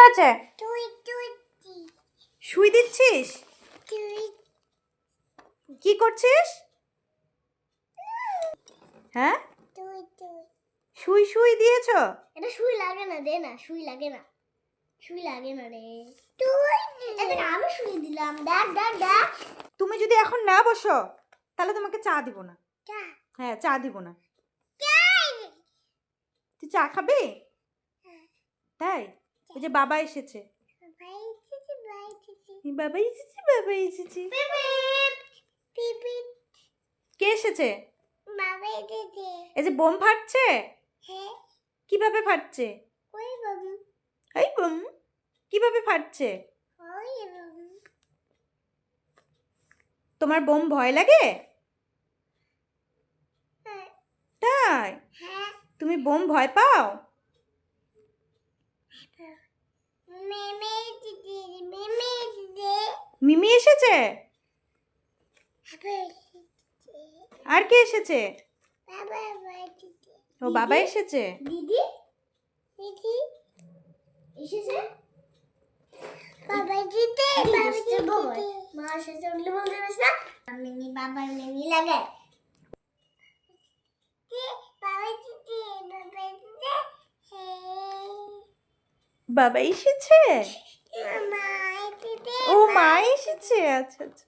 হয়েছে? শুই দিচ্ছিস? কি করছিস? হ্যাঁ, শুই শুই দিয়েছ? এটা সুই লাগে না, দে না, সুই লাগে না, সুই লাগে না রে। এটা আমি শুই দিলাম। দেখ দেখ দেখ। তুমি যদি এখন না বসো তাহলে তোমাকে চা দিব না। হ্যাঁ, চা দিব না। তুই চা খাবি? তাই? ওই যে বাবা এসেছে। বাবা এসেছে, বাবা এসেছে। কে এসেছে? এই যে বোম ফাটছে। কিভাবে ফাটছে? এই বোম কিভাবে ফাটছে? তোমার বোম ভয় লাগে? তাই? তুমি বোম ভয় পাও? মিমি এসেছে? আর কে এসেছে? ও বাবা এসেছে। দিদি দিদি এসেছে। বাবা দিদি মা এসেছে বলে বলতে পারিস না। মিমি বাবার মিমি লাগে। বাবা এসেছে? ও মা এসেছে। আচ্ছা আচ্ছা।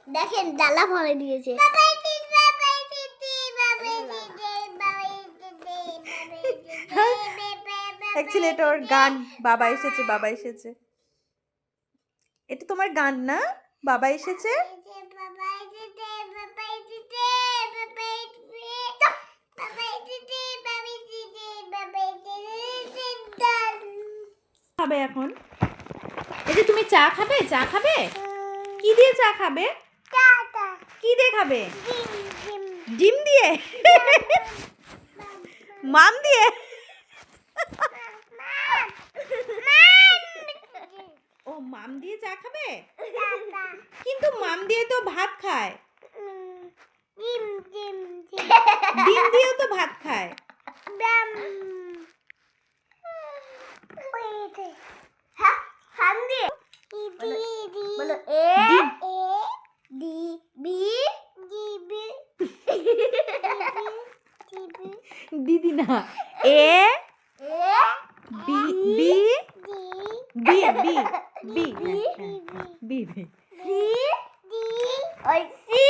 দেখেন ডালা ভরে দিয়েছে। অ্যাকচুয়ালি এটা ওর গান। বাবা এসেছে, বাবা এসেছে। এটা তোমার গান না? বাবা এসেছে। খাবে এখন? এই যে তুমি চা খাবে? চা খাবে? কি দিয়ে চা খাবে? কি দিয়ে খাবে? ডিম দিয়ে? মাম দিয়ে? ও মাম দিয়ে চা খাবে? কিন্তু মাম দিয়ে তো ভাত খায়। ডিম দিয়েও তো ভাত খায়। বলো এ ডি বি দিদি না, A B B B B B B B ওই সি